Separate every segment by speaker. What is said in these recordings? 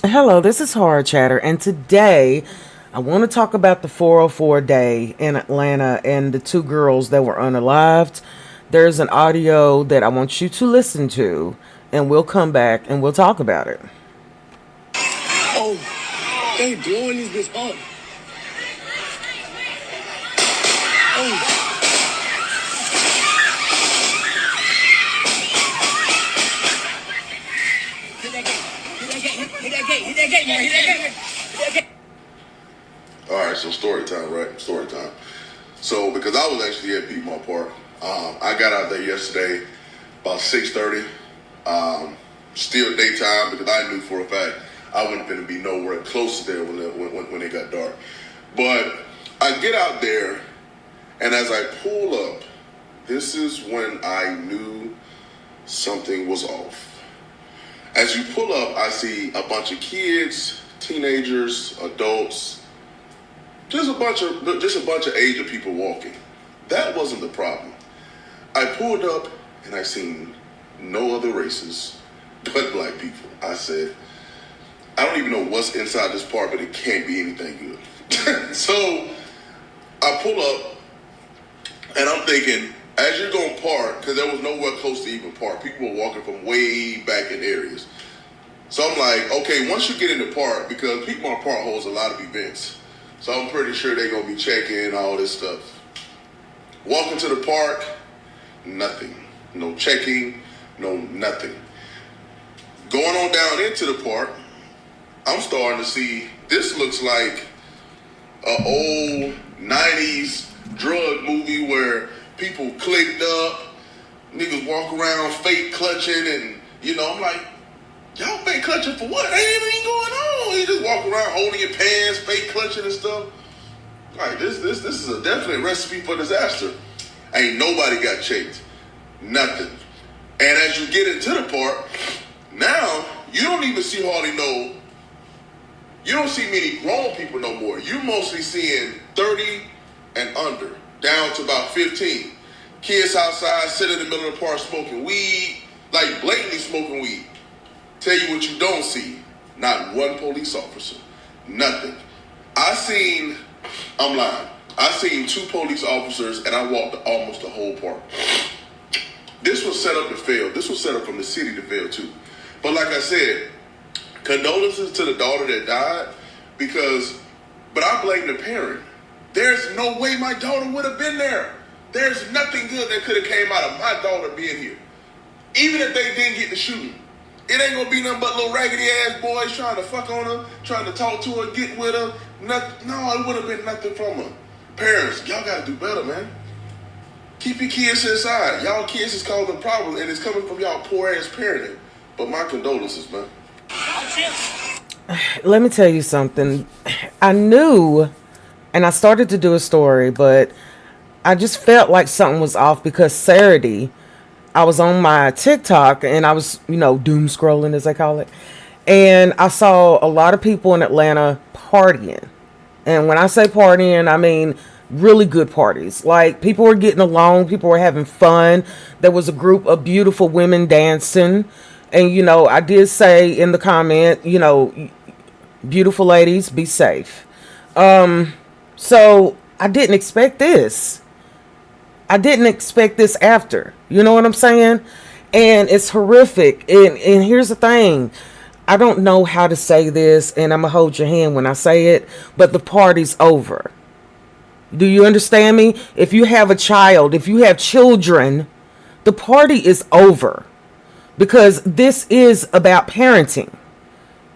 Speaker 1: Hello, this is Horror Chatter, and today I want to talk about the 404 day in Atlanta and the two girls that were unalived. There's an audio that I want you to listen to, and we'll come back and we'll talk about it.
Speaker 2: Oh, they blowing this bitch up. Oh. Hit that gate. Hit that gate. Hit that gate. Hit that gate, man. Hit that gate. Hit that gate.
Speaker 3: All right, so story time, right? Story time. So because I was actually at Peidmont Park, I got out there yesterday about 6:30. Still daytime because I knew for a fact I wasn't going to be nowhere close to there when it got dark. But I get out there, and as I pull up, this is when I knew something was off. As you pull up, I see a bunch of kids, teenagers, adults, just a bunch of age of people walking. That wasn't the problem. I pulled up and I seen no other races but black people. I said, I don't even know what's inside this park, but it can't be anything good. So I pull up and I'm thinking, as you're going to park, because there was nowhere close to even park, people were walking from way back in areas. So I'm like, okay, once you get in the park, because Peidmont Park holds a lot of events, so I'm pretty sure they're going to be checking all this stuff. Walking to the park, nothing. No checking, no nothing. Going on down into the park, I'm starting to see, this looks like an old 90s drug movie where people clicked up, niggas walk around fake clutching, and, I'm like, y'all fake clutching for what? Ain't anything going on. You just walk around holding your pants, fake clutching and stuff. Like, this is a definite recipe for disaster. Ain't nobody got checked. Nothing. And as you get into the park, now you don't even see you don't see many grown people no more. You're mostly seeing 30 and under, down to about 15. Kids outside sitting in the middle of the park smoking weed, like blatantly smoking weed. Tell you what you don't see. Not one police officer. Nothing. I'm lying. I seen 2 police officers and I walked almost the whole park. This was set up to fail. This was set up from the city to fail too. But like I said, condolences to the daughter that died but I blame the parent. There's no way my daughter would have been there. There's nothing good that could have came out of my daughter being here. Even if they didn't get the shooting. It ain't gonna be nothing but little raggedy ass boys trying to fuck on her, trying to talk to her, get with her. No, it would have been nothing from her. Parents, y'all gotta do better, man. Keep your kids inside. Y'all kids is causing problems, and it's coming from y'all poor ass parenting. But my condolences, man.
Speaker 1: Let me tell you something. I knew, and I started to do a story, but I just felt like something was off because Saturday, I was on my TikTok and I was, doom scrolling as they call it. And I saw a lot of people in Atlanta partying. And when I say partying, I mean really good parties. Like people were getting along, people were having fun. There was a group of beautiful women dancing. And, I did say in the comment, beautiful ladies, be safe. So I didn't expect this. I didn't expect this after. You know what I'm saying? And it's horrific. And here's the thing. I don't know how to say this, and I'm going to hold your hand when I say it, but the party's over. Do you understand me? If you have a child, if you have children, the party is over. Because this is about parenting.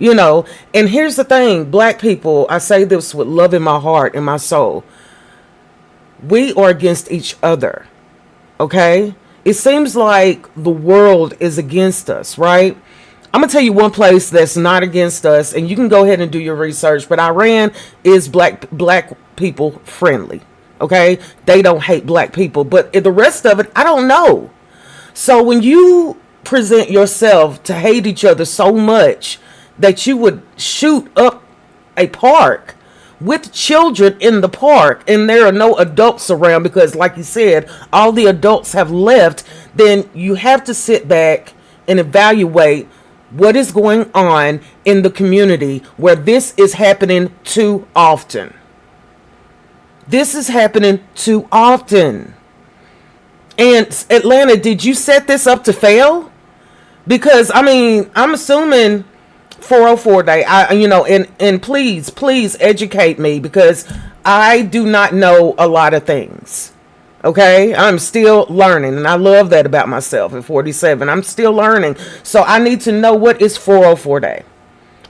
Speaker 1: And here's the thing. Black people, I say this with love in my heart and my soul. We are against each other, okay? It seems like the world is against us, right? I'm going to tell you one place that's not against us, and you can go ahead and do your research, but Iran is black people friendly, okay? They don't hate black people, but the rest of it, I don't know. So when you present yourself to hate each other so much that you would shoot up a park with children in the park and there are no adults around because, like you said, all the adults have left, then you have to sit back and evaluate what is going on in the community where this is happening too often. This is happening too often. And Atlanta, did you set this up to fail? Because I mean, I'm assuming 404 day. And please educate me, because I do not know a lot of things. Okay, I'm still learning, and I love that about myself at 47. I'm still learning, so I need to know what is 404 day,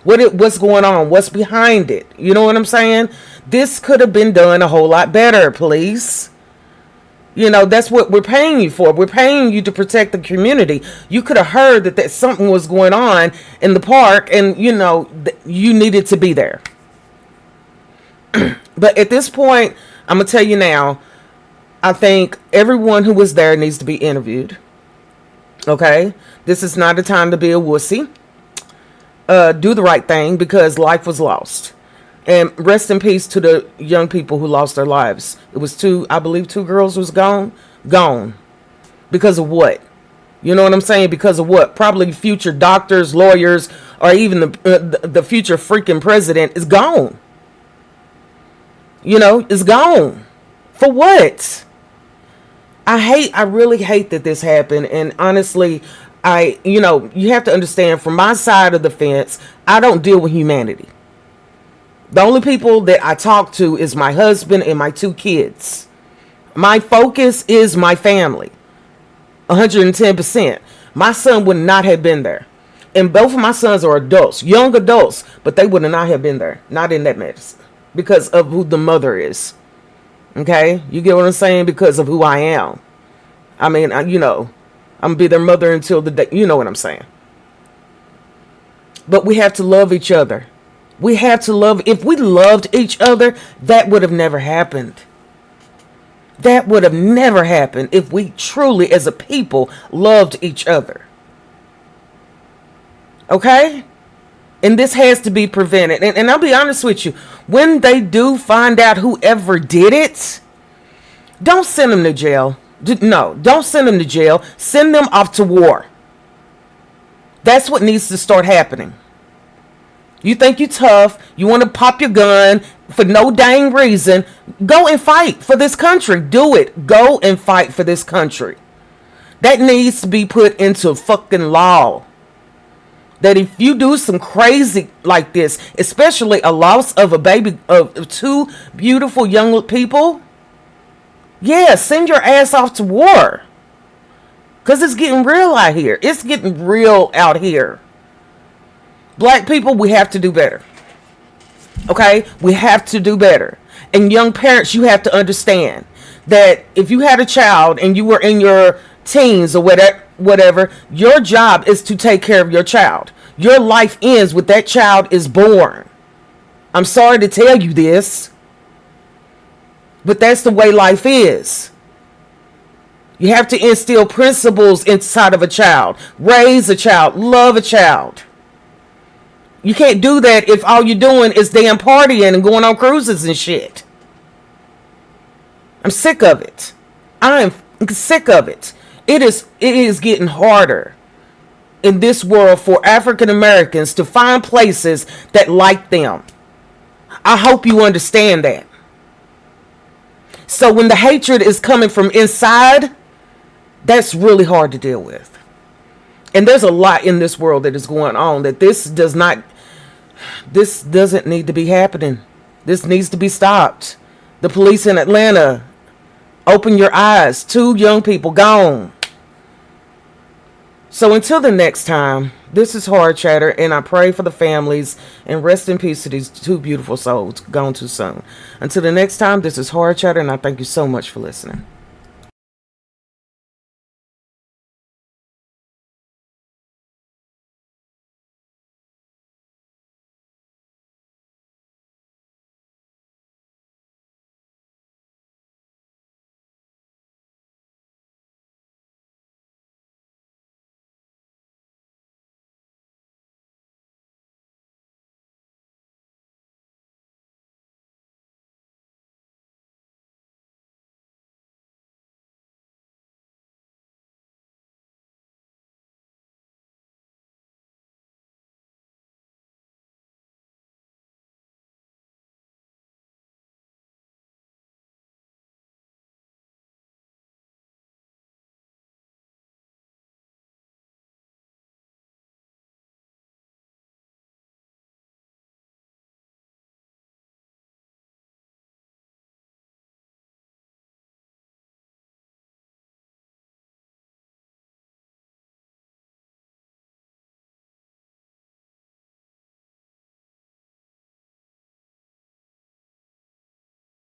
Speaker 1: what's going on, what's behind it. You know what I'm saying? This could have been done a whole lot better, please. That's what we're paying you for. We're paying you to protect the community. You could have heard that something was going on in the park, and you needed to be there. But at this point, I'm gonna tell you now, I think everyone who was there needs to be interviewed. Okay? This is not a time to be a wussy. Do the right thing, because life was lost. And rest in peace to the young people who lost their lives. It was I believe two girls was gone. Because of what? You know what I'm saying? Because of what? Probably future doctors, lawyers, or even the future freaking president is gone. Is gone. For what? I really hate that this happened. And honestly, you have to understand, from my side of the fence, I don't deal with humanity. The only people that I talk to is my husband and my 2 kids. My focus is my family. 110%. My son would not have been there. And both of my sons are adults, young adults, but they would not have been there. Not in that medicine. Because of who the mother is. Okay? You get what I'm saying? Because of who I am. I mean, I'm going to be their mother until the day. You know what I'm saying? But we have to love each other. We have to love. If we loved each other, that would have never happened. That would have never happened if we truly, as a people, loved each other. Okay? And this has to be prevented. And I'll be honest with you. When they do find out whoever did it, don't send them to jail. No, don't send them to jail. Send them off to war. That's what needs to start happening. You think you're tough. You want to pop your gun for no dang reason. Go and fight for this country. Do it. Go and fight for this country. That needs to be put into fucking law. That if you do some crazy like this, especially a loss of a baby, of 2 beautiful young people, yeah, send your ass off to war. Because it's getting real out here. It's getting real out here. Black people, we have to do better. Okay? We have to do better. And young parents, you have to understand that if you had a child and you were in your teens or whatever, your job is to take care of your child. Your life ends when that child is born. I'm sorry to tell you this, but that's the way life is. You have to instill principles inside of a child. Raise a child. Love a child. You can't do that if all you're doing is damn partying and going on cruises and shit. I'm sick of it. I'm sick of it. It is getting harder in this world for African Americans to find places that like them. I hope you understand that. So when the hatred is coming from inside, that's really hard to deal with. And there's a lot in this world that is going on that this doesn't need to be happening. This needs to be stopped. The police in Atlanta, open your eyes. 2 young people gone. So until the next time, this is Hard Chatter, and I pray for the families, and rest in peace to these 2 beautiful souls gone too soon. Until the next time, this is Hard Chatter, and I thank you so much for listening.